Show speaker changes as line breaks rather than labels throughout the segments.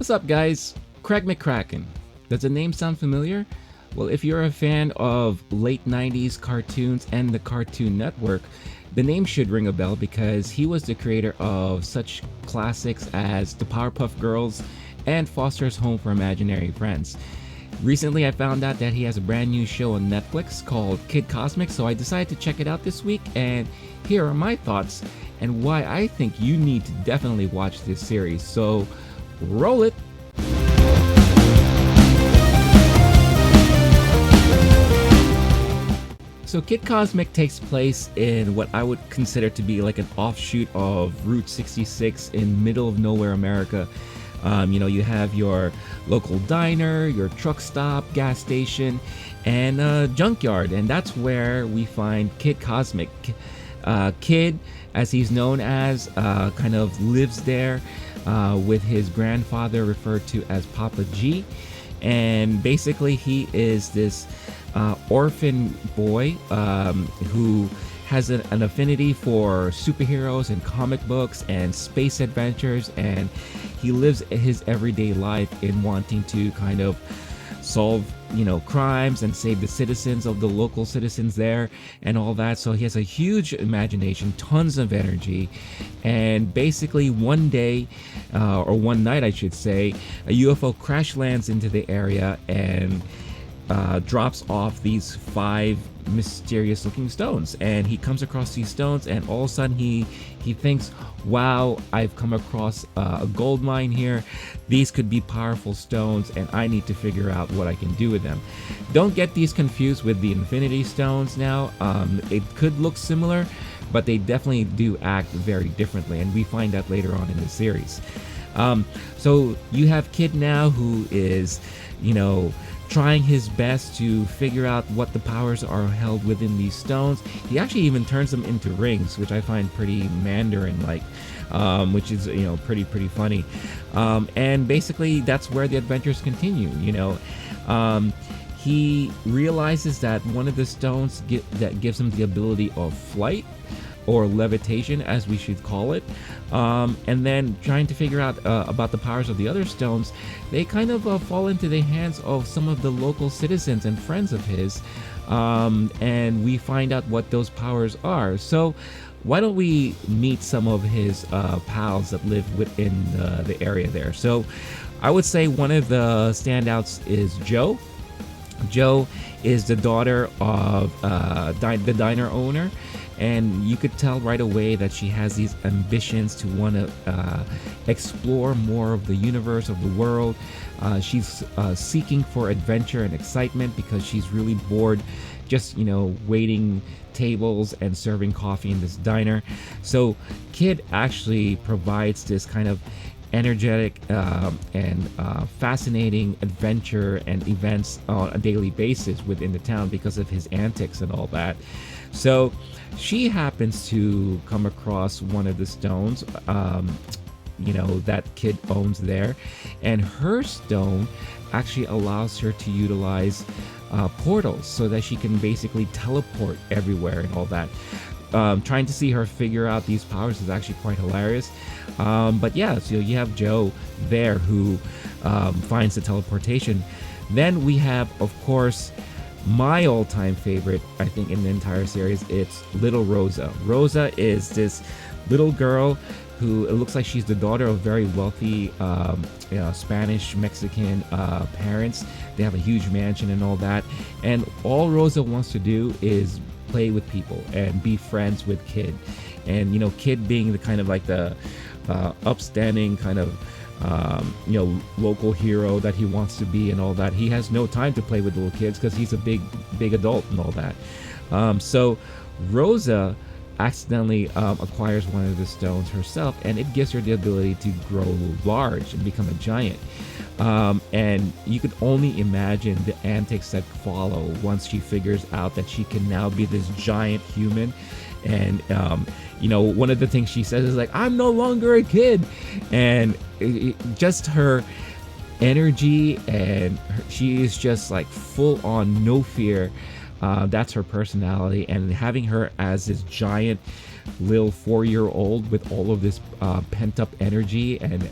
What's up, guys? Craig McCracken. Does the name sound familiar? Well, if you're a fan of late 90s cartoons and the Cartoon Network, the name should ring a bell because he was the creator of such classics as the Powerpuff Girls and Foster's Home for Imaginary Friends. Recently, I found out that he has a brand new show on Netflix called Kid Cosmic, so I decided to check it out this week, and here are my thoughts and why I think you need to definitely watch this series. So, roll it! So Kid Cosmic takes place in what I would consider to be like an offshoot of Route 66 in middle of nowhere America. You have your local diner, your truck stop, gas station, and a junkyard, and that's where we find Kid Cosmic. Kid, as he's known as, kind of lives there with his grandfather referred to as Papa G, and basically he is this orphan boy who has an affinity for superheroes and comic books and space adventures, and he lives his everyday life in wanting to kind of solve crimes and save the citizens of the local citizens there and all that. So he has a huge imagination, tons of energy, and basically one day or one night I should say, a UFO crash lands into the area and drops off these 5 mysterious looking stones, and he comes across these stones, and all of a sudden he thinks, wow, I've come across a gold mine here. These could be powerful stones, and I need to figure out what I can do with them. Don't get these confused with the Infinity Stones now. It could look similar, but they definitely do act very differently, and we find that later on in the series. So you have Kid now who is trying his best to figure out what the powers are held within these stones. He actually even turns them into rings, which I find pretty Mandarin-like, which is pretty funny. And basically that's where the adventures continue. He realizes that one of the stones that gives him the ability of flight, or levitation as we should call it, and then trying to figure out about the powers of the other stones, they kind of fall into the hands of some of the local citizens and friends of his, and we find out what those powers are. So why don't we meet some of his pals that live within the area there. So I would say one of the standouts is Joe. Joe is the daughter of the diner owner, and you could tell right away that she has these ambitions to want to explore more of the universe, of the world. She's seeking for adventure and excitement because she's really bored just waiting tables and serving coffee in this diner. So Kid actually provides this kind of energetic and fascinating adventure and events on a daily basis within the town because of his antics and all that. So she happens to come across one of the stones that Kid owns there, and her stone actually allows her to utilize portals so that she can basically teleport everywhere and all that. Trying to see her figure out these powers is actually quite hilarious. But yeah, so you have Joe there who finds the teleportation. Then we have, of course, my all-time favorite, I think, in the entire series. It's little Rosa. Rosa is this little girl who, it looks like she's the daughter of very wealthy Spanish Mexican parents. They have a huge mansion and all that, and all Rosa wants to do is play with people and be friends with Kid. And Kid being the kind of like the upstanding kind of local hero that he wants to be and all that, he has no time to play with little kids because he's a big adult and all that. So Rosa accidentally acquires one of the stones herself, and it gives her the ability to grow large and become a giant. And you could only imagine the antics that follow once she figures out that she can now be this giant human. And one of the things she says is like, I'm no longer a kid. And just her energy, and she is just like full on no fear. That's her personality, and having her as this giant little 4-year-old with all of this pent-up energy, and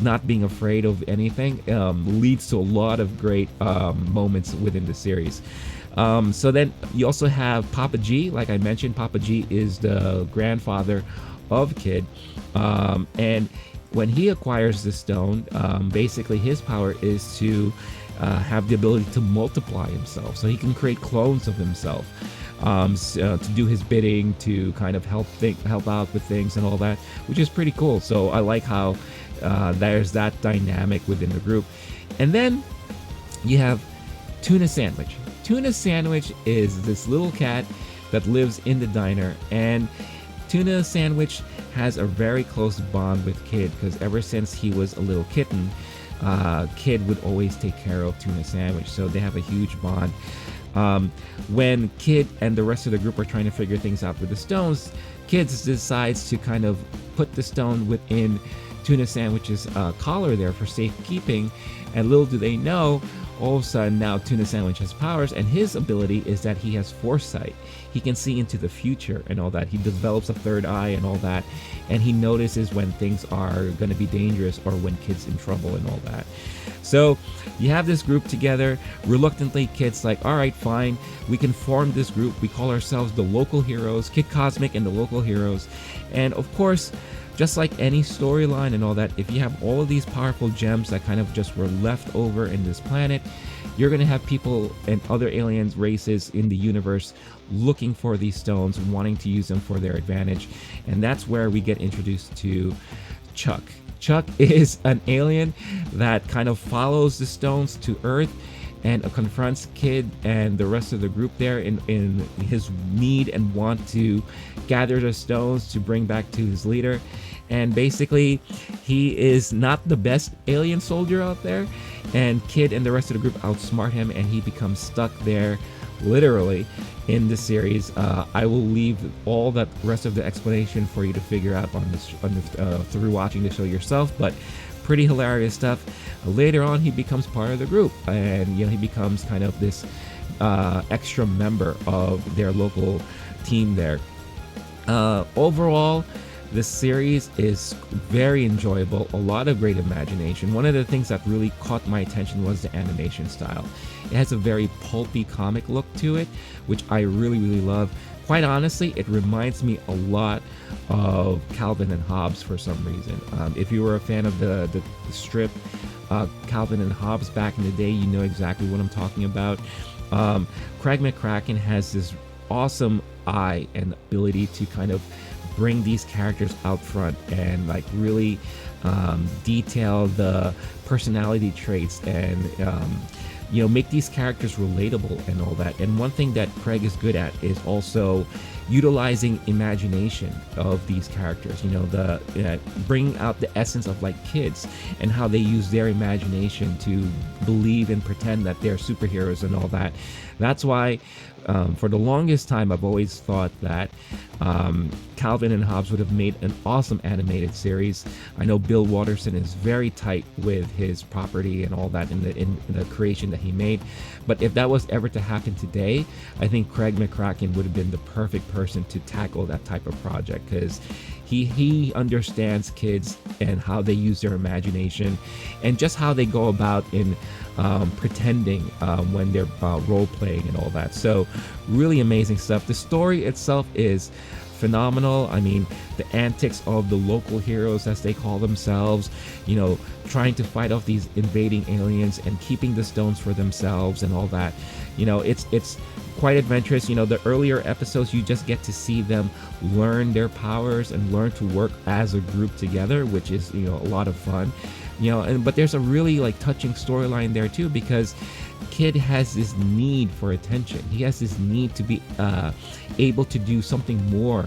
not being afraid of anything, leads to a lot of great moments within the series. So then you also have Papa G. Like I mentioned, Papa G is the grandfather of Kid, and when he acquires the stone, basically his power is to have the ability to multiply himself, so he can create clones of himself, to do his bidding, to kind of help out with things and all that, which is pretty cool. So I like how there's that dynamic within the group. And then you have Tuna Sandwich. Tuna Sandwich is this little cat that lives in the diner, and Tuna Sandwich has a very close bond with Kid, because ever since he was a little kitten, Kid would always take care of Tuna Sandwich, so they have a huge bond. When Kid and the rest of the group are trying to figure things out with the stones, Kid decides to kind of put the stone within Tuna Sandwich's collar there for safekeeping, and little do they know, all of a sudden now Tuna Sandwich has powers, and his ability is that he has foresight. He can see into the future and all that. He develops a third eye and all that, and he notices when things are going to be dangerous or when Kid's in trouble and all that. So you have this group together. Reluctantly, Kid's like, all right, fine, we can form this group. We call ourselves the Local Heroes, Kid Cosmic and the Local Heroes. And of course, just like any storyline and all that, if you have all of these powerful gems that kind of just were left over in this planet, you're going to have people and other aliens races in the universe looking for these stones, wanting to use them for their advantage. And that's where we get introduced to Chuck. Chuck is an alien that kind of follows the stones to Earth and confronts Kid and the rest of the group there in his need and want to gather the stones to bring back to his leader. And basically, he is not the best alien soldier out there, and Kid and the rest of the group outsmart him, and he becomes stuck there, literally, in the series. I will leave all that rest of the explanation for you to figure out through watching the show yourself, but pretty hilarious stuff. Later on, he becomes part of the group, and he becomes kind of this extra member of their local team there. Overall, this series is very enjoyable, a lot of great imagination. One of the things that really caught my attention was the animation style. It has a very pulpy comic look to it, which I really, really love. Quite honestly, it reminds me a lot of Calvin and Hobbes for some reason. If you were a fan of the strip Calvin and Hobbes back in the day, you know exactly what I'm talking about. Craig McCracken has this awesome eye and ability to kind of bring these characters out front and like really detail the personality traits and make these characters relatable and all that. And one thing that Craig is good at is also utilizing imagination of these characters, bringing out the essence of like kids and how they use their imagination to believe and pretend that they're superheroes and all that. That's why for the longest time I've always thought that Calvin and Hobbes would have made an awesome animated series. I know Bill Watterson is very tight with his property and all that in the creation that he made, but if that was ever to happen today, I think Craig McCracken would have been the perfect person to tackle that type of project, because he understands kids and how they use their imagination and just how they go about in pretending when they're role playing and all that. So really amazing stuff. The story itself is phenomenal. I mean, the antics of the local heroes, as they call themselves, trying to fight off these invading aliens and keeping the stones for themselves and all that. It's quite adventurous. The earlier episodes, you just get to see them learn their powers and learn to work as a group together, which is a lot of fun. But there's a really like touching storyline there too, because Kid has this need for attention. He has this need to be able to do something more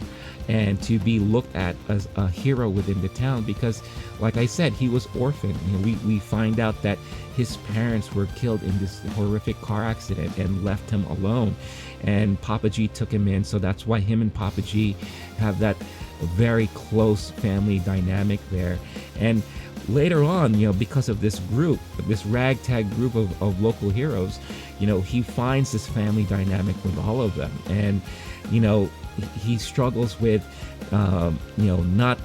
and to be looked at as a hero within the town, because like I said, he was orphaned. We find out that his parents were killed in this horrific car accident and left him alone, and Papa G took him in. So that's why him and Papa G have that very close family dynamic there. And later on, because of this group, this ragtag group of local heroes, he finds this family dynamic with all of them. And, he struggles with, not,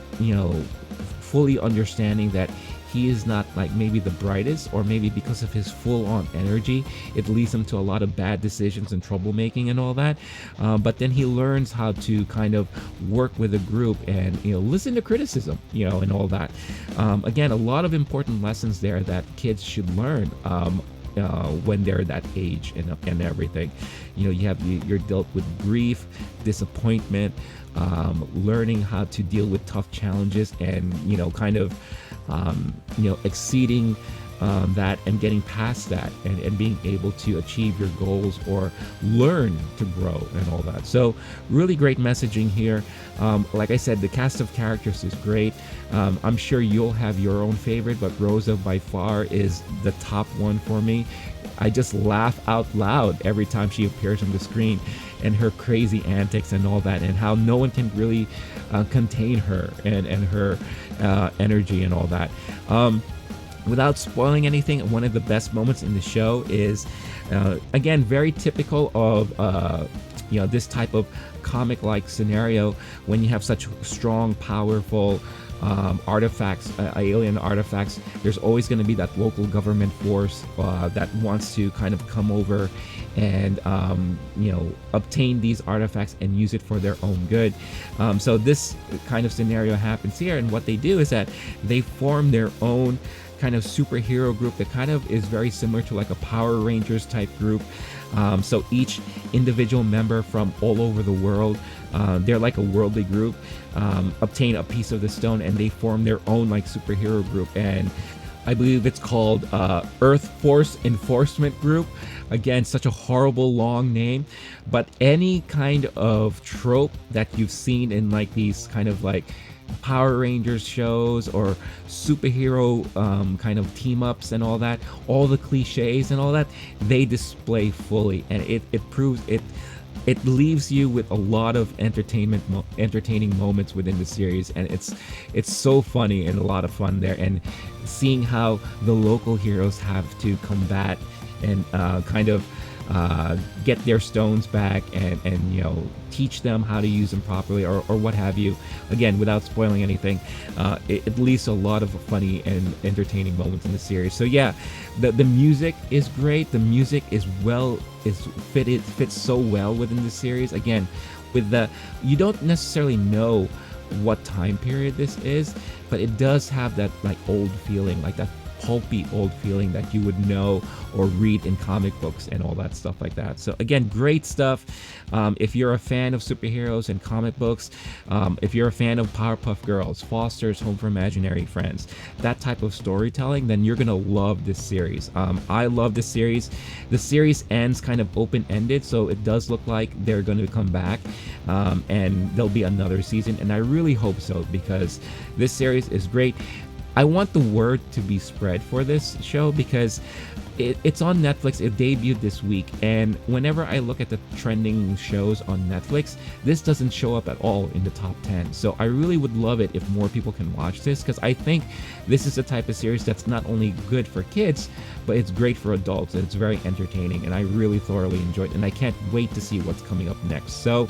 fully understanding that he is not like maybe the brightest, or maybe because of his full-on energy, it leads him to a lot of bad decisions and troublemaking and all that. But then he learns how to kind of work with a group and listen to criticism, and all that. Again, a lot of important lessons there that kids should learn. When they're that age and everything, you're dealt with grief, disappointment, learning how to deal with tough challenges, and kind of exceeding that and getting past that, and being able to achieve your goals or learn to grow and all that. So really great messaging here. Like I said, the cast of characters is great. I'm sure you'll have your own favorite, but Rosa by far is the top one for me. I just laugh out loud every time she appears on the screen, and her crazy antics and all that, and how no one can really contain her and her energy and all that. Without spoiling anything, one of the best moments in the show is, again, very typical of this type of comic-like scenario, when you have such strong, powerful artifacts, alien artifacts. There's always going to be that local government force that wants to kind of come over and obtain these artifacts and use it for their own good. So this kind of scenario happens here, and what they do is that they form their own kind of superhero group that kind of is very similar to like a Power Rangers type group. So each individual member from all over the world, they're like a worldly group, obtain a piece of the stone, and they form their own like superhero group. And I believe it's called Earth Force Enforcement Group. Again, such a horrible long name, but any kind of trope that you've seen in like these kind of like Power Rangers shows or superhero kind of team ups and all that, all the cliches and all that, they display fully, and it proves it. It leaves you with a lot of entertaining moments within the series, and it's so funny and a lot of fun there. And seeing how the local heroes have to combat and kind of get their stones back and teach them how to use them properly, or what have you. Again, without spoiling anything, it leaves a lot of funny and entertaining moments in the series. So yeah, the music is great. The music fits so well within the series. Again, you don't necessarily know what time period this is, but it does have that like old feeling, like that pulpy old feeling that you would know or read in comic books and all that stuff like that. So again, great stuff. If you're a fan of superheroes and comic books, if you're a fan of Powerpuff Girls, Foster's Home for Imaginary Friends, that type of storytelling, then you're gonna love this series. I love this series. The series ends kind of open-ended, so it does look like they're going to come back, and there'll be another season, and I really hope so, because this series is great. I want the word to be spread for this show, because it's on Netflix. It debuted this week, and whenever I look at the trending shows on Netflix, this doesn't show up at all in the top 10. So I really would love it if more people can watch this, because I think this is the type of series that's not only good for kids, but it's great for adults, and it's very entertaining, and I really thoroughly enjoyed it, and I can't wait to see what's coming up next. So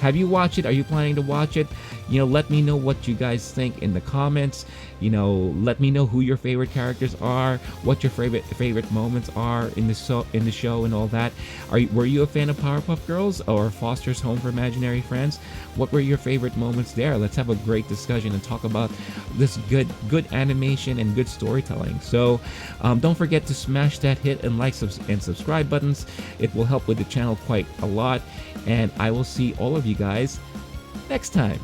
have you watched it? Are you planning to watch it? Let me know what you guys think in the comments. Let me know who your favorite characters are, what your favorite moments are in the show and all that. Were you a fan of Powerpuff Girls or Foster's Home for Imaginary Friends? What were your favorite moments there? Let's have a great discussion and talk about this good animation and good storytelling. So don't forget to smash that hit and like and subscribe buttons. It will help with the channel quite a lot, and I will see all of you guys next time.